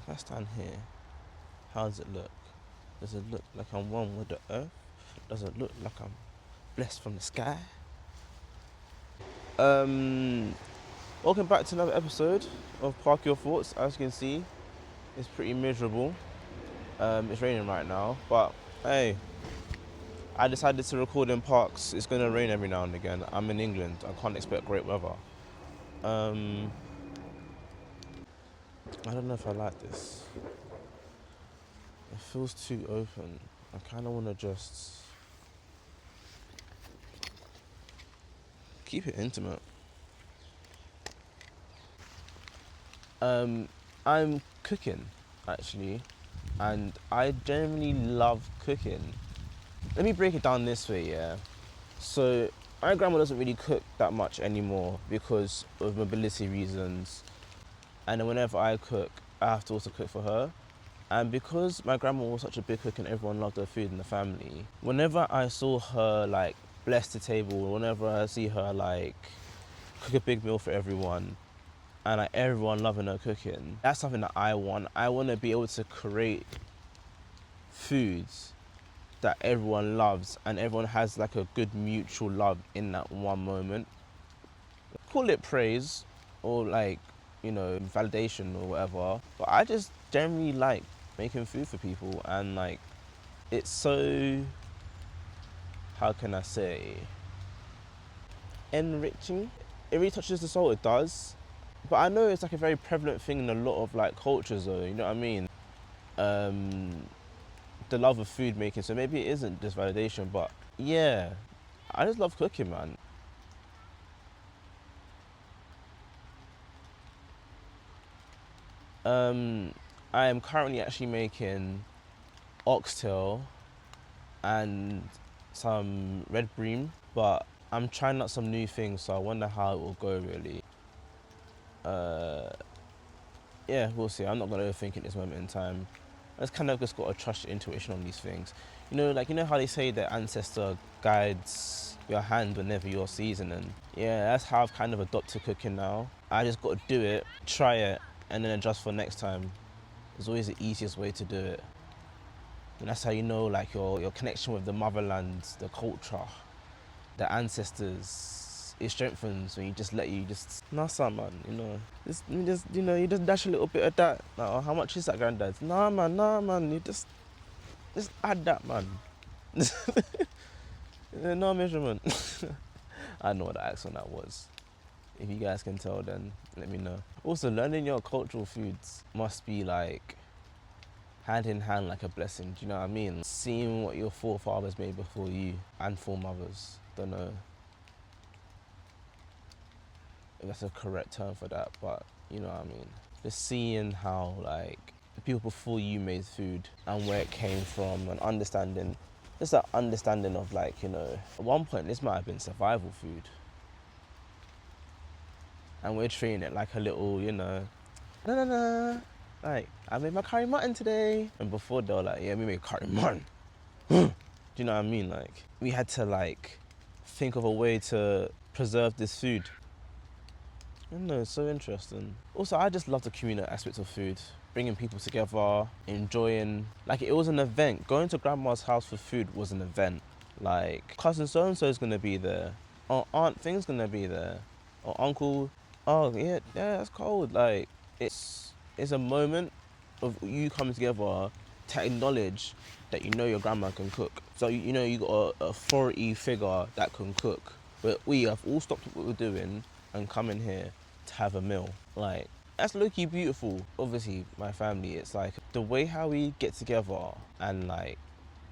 If I stand here, how does it look? Does it look like I'm one with the earth? Does it look like I'm blessed from the sky? Um, Welcome back to another episode of Park Your Thoughts. As you can see, it's pretty miserable. It's raining right now, but hey, I decided to record in parks. It's gonna rain every now and again. I'm in England. I can't expect great weather. Um, I don't know if I like this. It feels too open. I kind of want to just keep it intimate. I'm cooking actually, and I generally love cooking. Let me break it down this way, yeah. So my grandma doesn't really cook that much anymore because of mobility reasons, and then whenever I cook, I have to also cook for her. And because my grandma was such a big cook and everyone loved her food in the family, whenever I saw her like bless the table, whenever I see her like cook a big meal for everyone, and like everyone loving her cooking, that's something that I want. I want to be able to create foods that everyone loves and everyone has like a good mutual love in that one moment. Call it praise or like, validation or whatever, but I just generally like making food for people, and like it's so, how can I say, enriching. It really touches the soul, it does. But I know it's like a very prevalent thing in a lot of like cultures though, you know what I mean? Um, the love of food making, so maybe it isn't just validation, but yeah, I just love cooking, man. Um, I am currently actually making oxtail and some red bream, but I'm trying out some new things, so I wonder how it will go really. Uh, yeah, we'll see. I'm not gonna overthink it at this moment in time. I just kind of just gotta trust your intuition on these things. How they say that ancestor guides your hand whenever you're seasoning. Yeah, that's how I've kind of adopted cooking now. I just gotta do it, try it, and then adjust for next time. It's always the easiest way to do it. And that's how you know like your connection with the motherland, the culture, the ancestors. It strengthens when you just let you just nasa man, you just dash a little bit of that. Like, oh, how much is that, granddad? Nah man, you just add that, man. No measurement. I know what the accent that was. If you guys can tell, then let me know. Also, learning your cultural foods must be like hand in hand like a blessing, do you know what I mean? Seeing what your forefathers made before you and foremothers. Don't know if that's a correct term for that, but you know what I mean. Just seeing how like the people before you made food and where it came from, and understanding, just that understanding of like, at one point this might have been survival food. And we're treating it like a little, na na na. Like, I made my curry mutton today. And before they were like, yeah, we made curry mutton. Do you know what I mean? Like, we had to like think of a way to preserve this food. I don't know, it's so interesting. Also, I just love the communal aspect of food. Bringing people together, enjoying, like it was an event. Going to grandma's house for food was an event. Like, cousin so-and-so is gonna be there. Or aunt thing's gonna be there. Or uncle, oh yeah, that's cold. Like, it's a moment of you coming together to acknowledge that you know your grandma can cook. So you got a authority figure that can cook. But we have all stopped what we're doing and come in here to have a meal. Like, that's low-key beautiful. Obviously, my family, it's like the way how we get together and like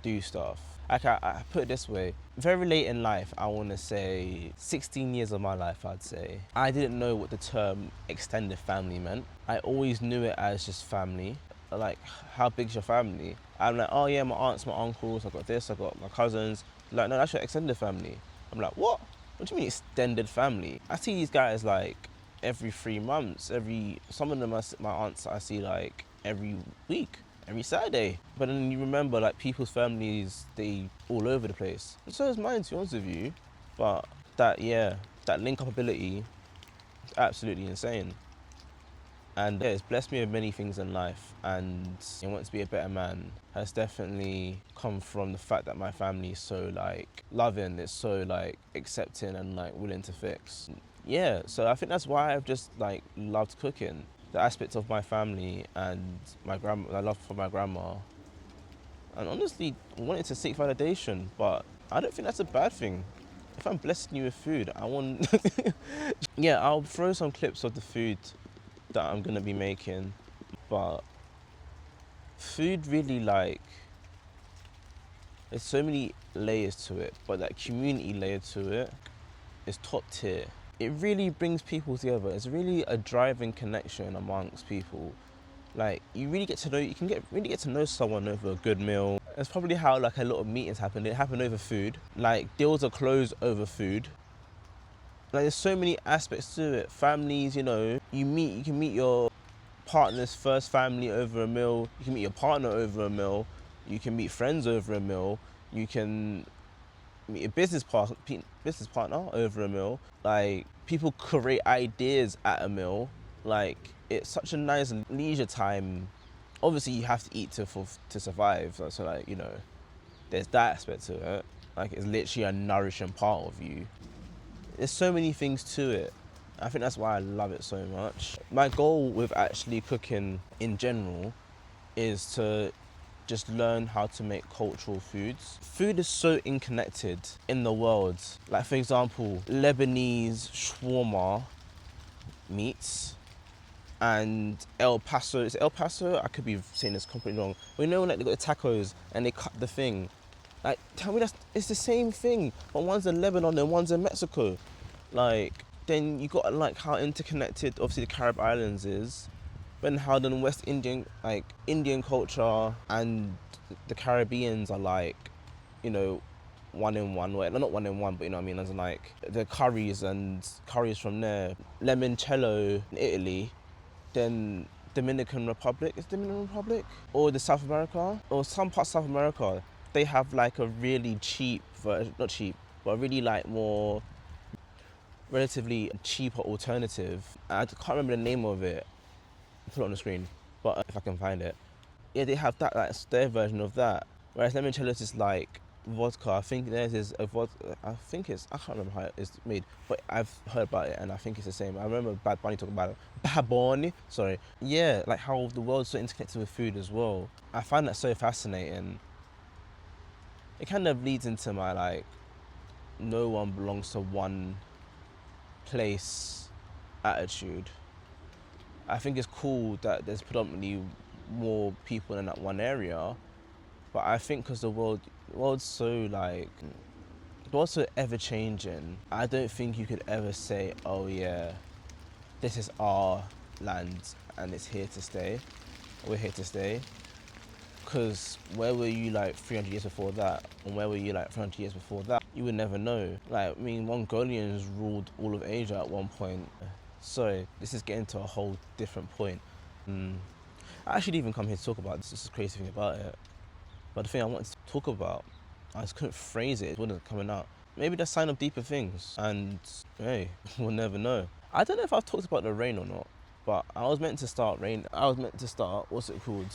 do stuff. Like I put it this way, very late in life, I want to say 16 years of my life, I'd say, I didn't know what the term extended family meant. I always knew it as just family. Like, how big's your family? I'm like, oh yeah, my aunts, my uncles, I got this, I got my cousins. Like, no, that's your extended family. I'm like, what? What do you mean extended family? I see these guys like every 3 months, some of them, my aunts, I see like every week, every Saturday. But then you remember like people's families, they all over the place. And so is mine, to be honest with you. But that link up ability is absolutely insane. And yeah, it's blessed me with many things in life, and I want to be a better man has definitely come from the fact that my family is so like loving, it's so like accepting and like willing to fix. Yeah, so I think that's why I've just like loved cooking. The aspect of my family and my love for my grandma, and honestly wanting to seek validation, but I don't think that's a bad thing. If I'm blessing you with food, I want. Yeah, I'll throw some clips of the food that I'm gonna be making, but food really like there's so many layers to it, but that community layer to it is top tier. It really brings people together. It's really a driving connection amongst people. Like you can really get to know someone over a good meal. That's probably how like a lot of meetings happen. They happen over food. Like deals are closed over food. Like there's so many aspects to it. Families, you can meet your partner's first family over a meal. You can meet your partner over a meal. You can meet friends over a meal. You can meet a business partner over a meal. Like people create ideas at a meal. Like it's such a nice leisure time. Obviously, you have to eat to survive. So like there's that aspect to it. Like it's literally a nourishing part of you. There's so many things to it. I think that's why I love it so much. My goal with actually cooking in general is to just learn how to make cultural foods. Food is so interconnected in the world. Like for example, Lebanese shawarma meats and El Paso. Is it El Paso? I could be saying this completely wrong. But like they got the tacos and they cut the thing. Like tell me it's the same thing, but one's in Lebanon and one's in Mexico. Like then you got like how interconnected obviously the Carib Islands is, but then how the West Indian Indian culture and the Caribbeans are like, one in one. Well, not one in one, but you know what I mean. As in like the curries from there, limoncello in Italy, then Dominican Republic. Is Dominican Republic or the South America or some parts of South America? They have like a really cheap version, not cheap, but a really like more relatively cheaper alternative. I can't remember the name of it. I'll put it on the screen, but if I can find it. Yeah, they have that, like their version of that. Whereas limoncello is like vodka. I think theirs is a vodka. I can't remember how it's made, but I've heard about it and I think it's the same. I remember Bad Bunny talking about it. Bad Bunny, sorry. Yeah, like how the world's so interconnected with food as well. I find that so fascinating. It kind of leads into my like, no one belongs to one place attitude. I think it's cool that there's predominantly more people in that one area, but I think because the world's so like, the world's so ever changing, I don't think you could ever say, oh yeah, this is our land and it's here to stay. We're here to stay. Because where were you like 300 years before that? And where were you like 300 years before that? You would never know. Like, I mean, Mongolians ruled all of Asia at one point. So this is getting to a whole different point. I actually didn't even come here to talk about this. This is the crazy thing about it. But the thing I wanted to talk about, I just couldn't phrase it. It wasn't coming out. Maybe that's a sign of deeper things. And hey, we'll never know. I don't know if I've talked about the rain or not, but I was meant to start, what's it called?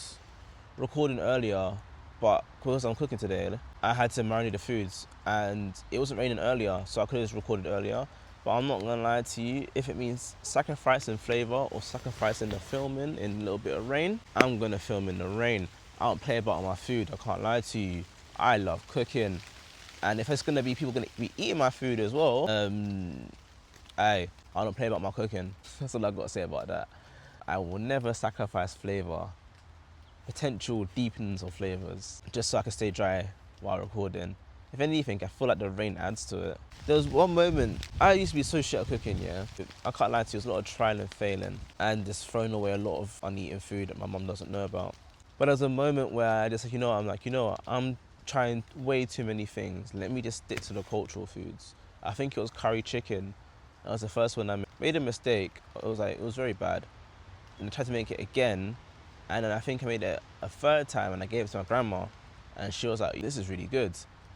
Recording earlier, but because I'm cooking today, I had to marinate the foods and it wasn't raining earlier, so I could have just recorded earlier. But I'm not gonna lie to you, if it means sacrificing flavor or sacrificing the filming in a little bit of rain, I'm gonna film in the rain. I don't play about my food, I can't lie to you. I love cooking. And if it's gonna be people gonna be eating my food as well, I don't play about my cooking. That's all I've got to say about that. I will never sacrifice flavor, potential deepenings of flavors, just so I can stay dry while recording. If anything, I feel like the rain adds to it. There was one moment, I used to be so shit at cooking, yeah. I can't lie to you, it was a lot of trial and failing and just throwing away a lot of uneaten food that my mum doesn't know about. But there was a moment where I just said, I'm trying way too many things. Let me just stick to the cultural foods. I think it was curry chicken. That was the first one I made a mistake. It was very bad. And I tried to make it again. And then I think I made it a third time and I gave it to my grandma. And she was like, this is really good.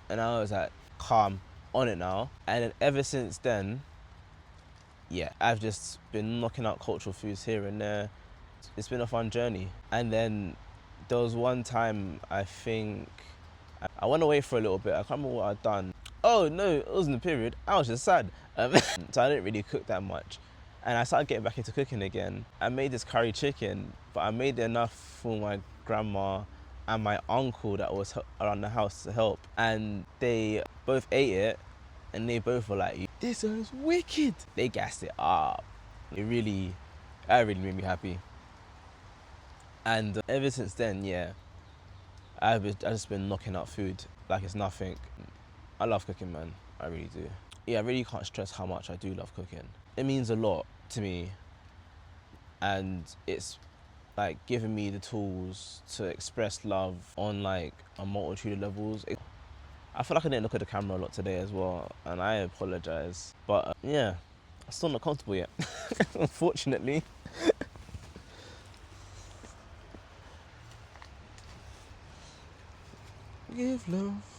And I was like, calm, on it now. And then ever since then, yeah, I've just been knocking out cultural foods here and there. it's been a fun journey. And then there was one time I think I went away for a little bit. I can't remember what I'd done. Oh no, it wasn't the period. I was just sad. So I didn't really cook that much. And I started getting back into cooking again. I made this curry chicken, but I made enough for my grandma and my uncle that was around the house to help. And they both ate it and they both were like, this is wicked. They gassed it up. That really made me happy. And ever since then, yeah, I've just been knocking out food like it's nothing. I love cooking, man. I really do. Yeah, I really can't stress how much I do love cooking. It means a lot to me, and it's like giving me the tools to express love on like a multitude of levels. I feel like I didn't look at the camera a lot today as well, and I apologize. But yeah, I'm still not comfortable yet, unfortunately. Give love.